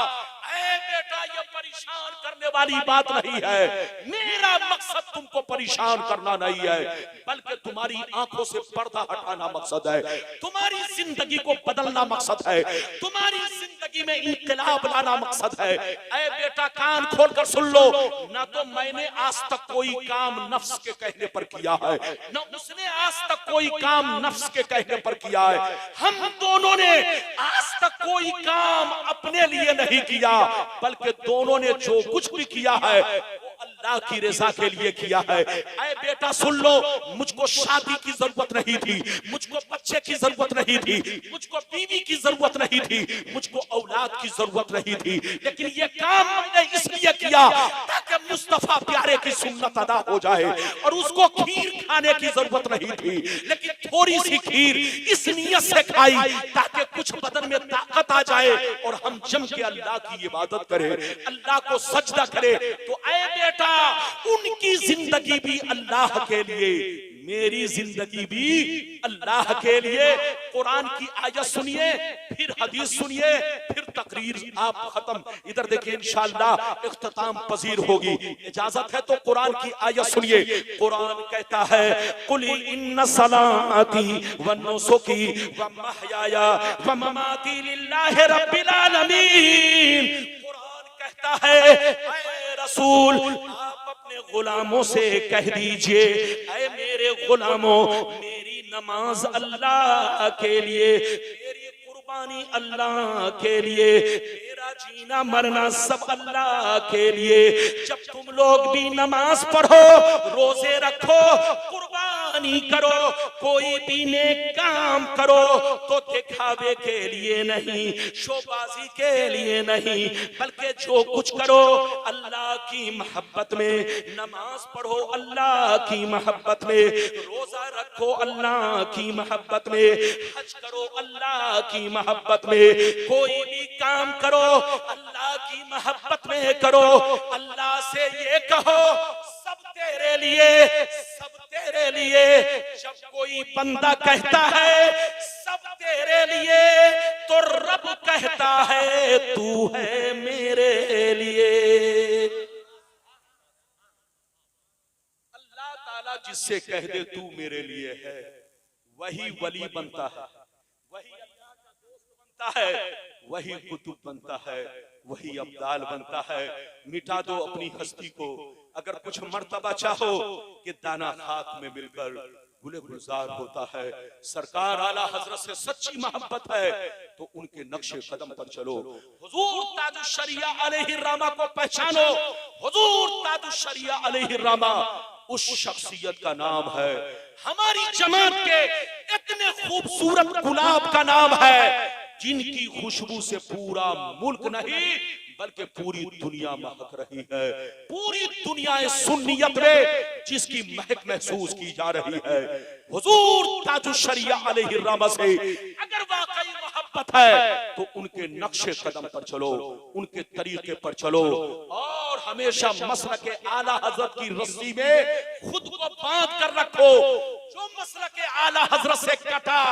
ऐ बेटा, ये परेशान करने वाली बात नहीं है, मेरा मकसद तुमको परेशान करना नहीं है, बल्कि तुम्हारी आंखों से पर्दा हटाना मकसद है, तुम्हारी जिंदगी को बदलना मकसद है, तुम्हारी जिंदगी में इंकलाब लाना मकसद है। ऐ बेटा कान खोलकर सुन लो, ना तो मैंने आज तक कोई काम नफ्स के कहने पर किया है, न उसने आज तक कोई काम नफ्स के कहने पर किया है। हम दोनों ने आज तक कोई काम अपने लिए नहीं किया, बल्कि दोनों ने जो कुछ भी किया है अल्लाह की रज़ा के लिए किया है। ऐ बेटा सुन लो, मुझको शादी की जरूरत नहीं थी, मुझको बच्चे की जरूरत नहीं थी, मुझको बीवी की जरूरत नहीं थी, मुझको औलाद की जरूरत नहीं थी, लेकिन ये काम मैंने इसलिए किया ताकि मुस्तफा प्यारे की सुन्नत अदा हो जाए। और उसको खीर खाने की जरूरत नहीं थी, लेकिन थोड़ी सी खीर इस नियत से खाई ताकि कुछ बदन में ताकत आ जाए और हम जम के अल्लाह की इबादत करें, अल्लाह को सजदा करें। तो ऐ बेटा, उनकी जिंदगी भी अल्लाह के लिए, मेरी जिंदगी भी अल्लाह के लिए। कुरान की आयत सुनिए, फिर हदीस सुनिए, फिर तकरीर आप खत्म। इधर देखिए, इंशाअल्लाह इख्तिताम पजीर होगी, इजाजत है तो कुरान की आयत सुनिए। कुरान कहता है कुल इन्ना सलाती व नुसुकी व महयाया व ममाती लिल्लाहि रब्बिल आलमीन। कुरान कहता है ऐ रसूल, आप अपने गुलामों से कह दीजिए, ऐ मेरे गुलामों, मेरी नमाज अल्लाह के लिए, मेरी कुर्बानी अल्लाह के लिए, मेरा जीना मरना सब अल्लाह के लिए। जब तुम लोग भी नमाज पढ़ो, रोजे रखो, कुर्बानी करो, कोई भी नेक काम करो तो दिखावे के लिए नहीं, शोबाजी के लिए नहीं, बल्कि जो कुछ करो अल्लाह की मोहब्बत में। नमाज पढ़ो अल्लाह की मोहब्बत में, रोजा रखो अल्लाह की मोहब्बत में, हज करो अल्लाह की मोहब्बत में, कोई भी काम करो अल्लाह की मोहब्बत में करो। अल्लाह से ये कहो सब तेरे लिए, सब तेरे लिए। जब कोई बंदा कहता है सब तेरे लिए, तो रब कहता है तू है मेरे लिए। अल्लाह ताला जिससे कह दे तू मेरे लिए है, वही वली बनता है, वही अल्लाह का दोस्त बनता है, वही कुतुब बनता है, वही अब्दाल बनता है। मिटा दो अपनी हस्ती को। अगर कुछ मर्तबा चाहो कि दाना खाक में मिलकर गुले गुलजार होता है, सरकार आला हजरत से सच्ची मोहब्बत है तो उनके नक्शे कदम पर चलो। हुजूर ताजुश शरिया अलैहिर्रहमा को पहचानो। हुजूर ताजुश शरिया अलैहिर्रहमा उस शख्सियत का नाम है, हमारी जमात के इतने खूबसूरत गुलाब का नाम है जिनकी खुशबू से पूरा मुल्क नहीं बल्कि पूरी दुनिया महक रही है। पूरी दुनिया सुन्नियत में जिसकी महक महसूस की जा रही है। हुजूर ताजुश शरिया अलैहिर्रहमा से अगर वाकई मोहब्बत है तो उनके नक्शे कदम पर चलो, उनके तरीके पर चलो और हमेशा मसलक आला हजरत की रस्सी में खुद को बांध कर रखो। जो मसलक आला हजरत से कटा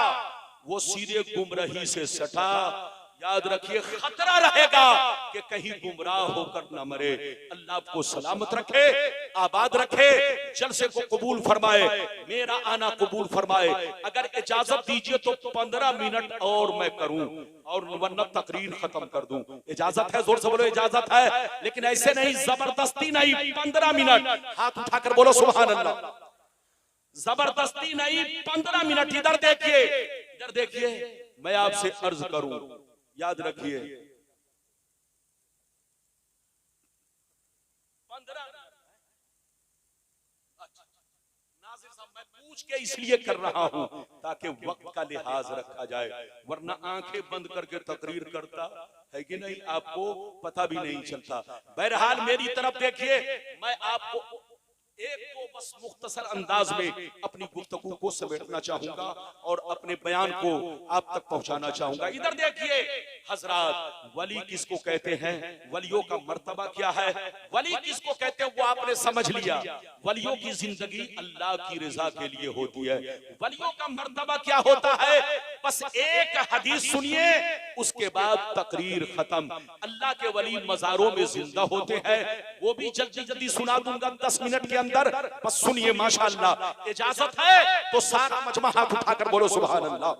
वो सीधे गुमराही से सटा। याद रखिए खतरा रहेगा कि कहीं गुमराह होकर न मरे। अल्लाह आपको सलामत रखे, आबाद रखे, जलसे को कबूल फरमाए, मेरा आना कबूल फरमाए। अगर इजाजत दीजिए तो 15 मिनट और मैं करूं और वरना तकरीर खत्म कर दूं। इजाजत है? जोर से बोलो इजाजत है, लेकिन ऐसे नहीं, जबरदस्ती नहीं। 15 मिनट हाथ उठाकर बोलो सुभान अल्लाह। जबरदस्ती नहीं, 15 मिनट। इधर देखिए, इधर देखिए, मैं आपसे अर्ज करूं, याद रखिए 15। नाज़िर साहब मैं पूछ के इसलिए कर रहा हूं ताकि वक्त का लिहाज रखा जाए, वरना आंखें बंद करके तकरीर करता है कि नहीं आपको पता भी नहीं चलता। बहरहाल मेरी तरफ देखिए, मैं आपको एक को बस मुख्तसर अंदाज में अपनी गुफ्तगू को समेटना चाहूंगा और अपने बयान को आप तक पहुंचाना चाहूंगा। इधर देखिए हजरात, वली किसको कहते हैं, वलियों का मर्तबा क्या है, वली किसको कहते हैं वो आपने समझ लिया। वलियों की जिंदगी अल्लाह की रजा के लिए होती है। वलियों का मर्तबा क्या होता है, बस एक हदीस सुनिए उसके बाद तकरीर खत्म। अल्लाह के वली मज़ारों में जिंदा होते हैं, वो भी जल्दी जल्दी सुना दूंगा 10 मिनट के अंदर। बस सुनिए माशाअल्लाह। इजाजत है तो सारा मजमा हाथ उठाकर बोलो सुभान अल्लाह,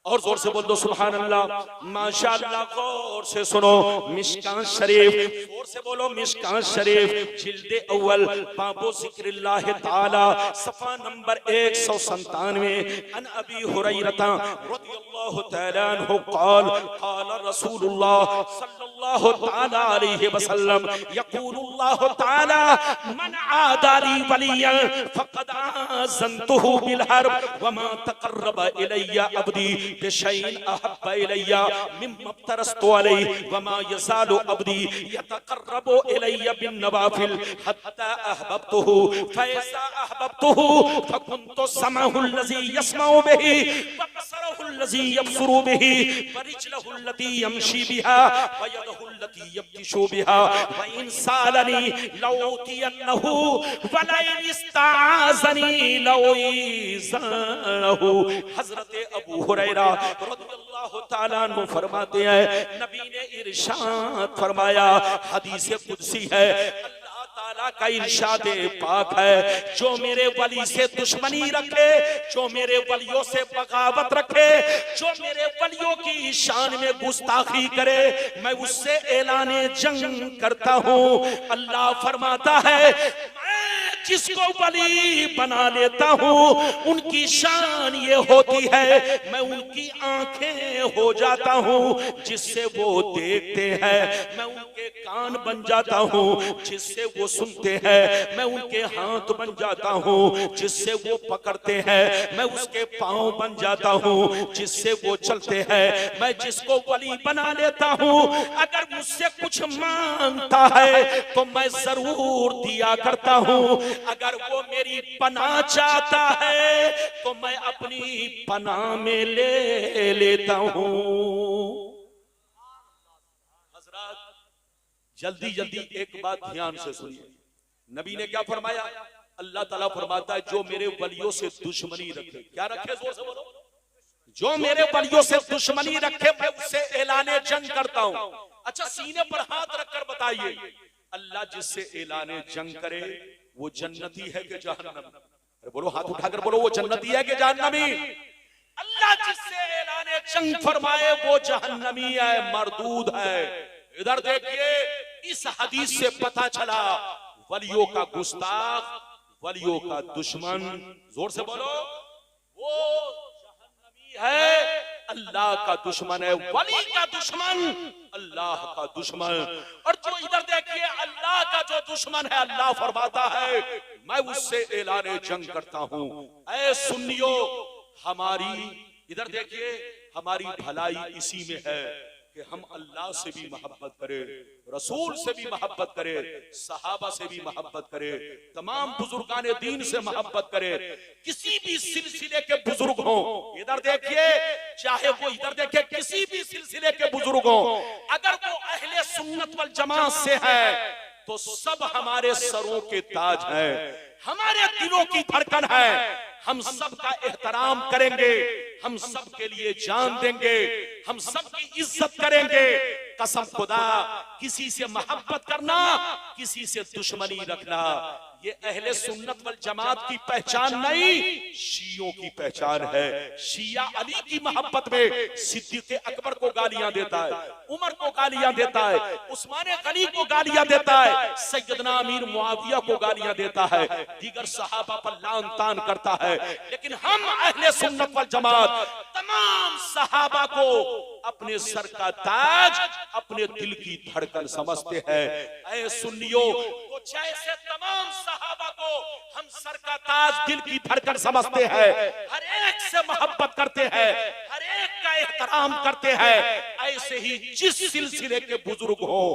और जोर से बोल दो सुभान अल्लाह। माशाअल्लाह, गौर से सुनो। मिशकात शरीफ, जोर से बोलो मिशकात शरीफ, जिल्दे अव्वल, बाबो जिक्रिल्लाह ताला, सफा नंबर 197। अन अबी हुरैरता रदियल्लाहु तआला अन्हु क़ाल क़ाल रसूलुल्लाह सल्लल्लाहु तआला अलैहि वसल्लम यक़ूलुल्लाहु तआला मन आदाली वलियन फ़क़द आज़नतुहु बिल हर्ब व मा तक़र्रब इलैया अब्दी बिशैइन अहब्ब इलैया मिम्मा तरस्तु अलैहि व मा यज़ालु अब्दी यतक़र्रबु इलैया बिन नवाफिल हत्ता अहबब्तुहु फैज़ा अहबब्तुहु फकुन्तु समअहु अल्लज़ी यस्मउ बिही व बसरहु अल्लज़ी यबसुरु बिही व रिजलहु अल्लती यमशी बिहा व यदहु अल्लती यब्तिशु बिहा व इन सालनी लौतियन्नहु व लइन इस्ताज़नी लौइज़नहु। हज़रत अबू हुरैरा रज़ियल्लाहु ताला अन्हु फरमाते हैं, नबी ने इरशाद फरमाया, हदीस कुदसी है, अल्लाह ताला का इरशाद पाक है, जो मेरे वली से दुश्मनी रखे, जो मेरे वलियों से बगावत रखे, जो मेरे वलियों की शान में गुस्ताखी करे, मैं उससे ऐलान जंग करता हूं। अल्लाह फरमाता है, जिसको वली बना लेता हूँ उनकी शान ये होती है मैं उनकी आंखें हो जाता हूँ जिससे वो देखते हैं, मैं उनके कान बन जाता हूँ जिससे वो सुनते हैं, मैं उनके हाथ बन जाता हूँ जिससे वो पकड़ते हैं, मैं उसके पांव बन जाता हूँ जिससे वो चलते हैं। मैं जिसको वली बना लेता हूँ अगर मुझसे कुछ मांगता है तो मैं जरूर दिया करता हूँ, अगर वो मेरी पनाह चाहता है तो मैं अपनी पनाह में ले लेता हूँ। हजरत जल्दी जल्दी एक बात ध्यान से सुनिए, नबी ने क्या फरमाया? अल्लाह ताला फरमाता है जो मेरे वलियों से दुश्मनी रखे, क्या रखे, जोर से बोलो, जो मेरे वलियों से दुश्मनी रखे मैं उससे ऐलाने जंग करता हूं। अच्छा सीने पर हाथ रखकर बताइए, अल्लाह जिससे ऐलाने जंग करे वो जन्नती है कि जहन्नमी? अरे बोलो, हाथ उठाकर बोलो, वो जन्नती है कि जहन्नमी? अल्लाह जिससे ऐलाने जंग फरमाए वो जहन्नमी है, मरदूद है। इधर देखिए, इस हदीस से पता चला वलियों का गुस्ताख, वलियों का दुश्मन, जोर से बोलो, वो जहन्नमी है, अल्लाह का दुश्मन है। वली का दुश्मन अल्लाह का दुश्मन। और जो इधर देखिए, अल्लाह का जो दुश्मन है, अल्लाह फरमाता है मैं उससे ऐलाने जंग करता हूं। ऐ सुन्नियों, हमारी इधर देखिए, हमारी भलाई इसी में है कि हम अल्लाह से भी मोहब्बत करें, रसूल से भी मोहब्बत करें, सहाबा से भी मोहब्बत करें, तमाम बुजुर्गान दीन से मोहब्बत करें, किसी भी सिलसिले के बुजुर्ग हों। इधर देखिए, चाहे वो इधर देखिए किसी भी सिलसिले के बुजुर्ग हों, अगर वो अहले सुन्नत वल जमात से है तो सब हमारे सरों के ताज है, हमारे दिलों की धड़कन है। हम सबका एहतराम करेंगे, हम सब के लिए जान देंगे, हम सबकी इज्जत करेंगे। कसम खुदा, किसी से मोहब्बत करना, किसी से दुश्मनी रखना, ये अहले सुन्नत वल जमात की पहचान नहीं, शियों की पहचान है। शिया अली की मोहब्बत में सिद्दीक़ अकबर को गालियां देता है, उमर को गालियां देता है, उस्मान गनी को गालियां देता है, सैयदना अमीर मुआविया को गालियां देता है, दीगर सहाबा पर लान तान करता है। लेकिन हम अहले सुन्नत वल जमात तमाम सहाबा को अपने सर का ताज, अपने दिल की धड़कन समझते हैं। ऐ सुन्नियों, तो जैसे तमाम सहाबा को हम सर का ताज, दिल की धड़कन समझते हैं, हर एक से मोहब्बत करते हैं, हर एक का एहतराम करते हैं, ऐसे ही जिस सिलसिले के बुजुर्ग हो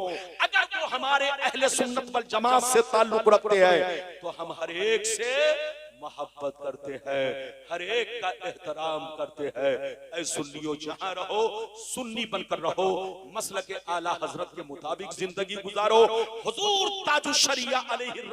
अगर वो हमारे अहले सुन्नत वल जमात से ताल्लुक रखते हैं तो हम हर एक से मोहब्बत करते हैं, हर एक का एहतराम करते हैं। ऐ सुन्नियों, जहां रहो सुन्नी बनकर रहो, मसलक आला हजरत के मुताबिक जिंदगी गुजारो। हुजूर ताजुश शरिया अलैहि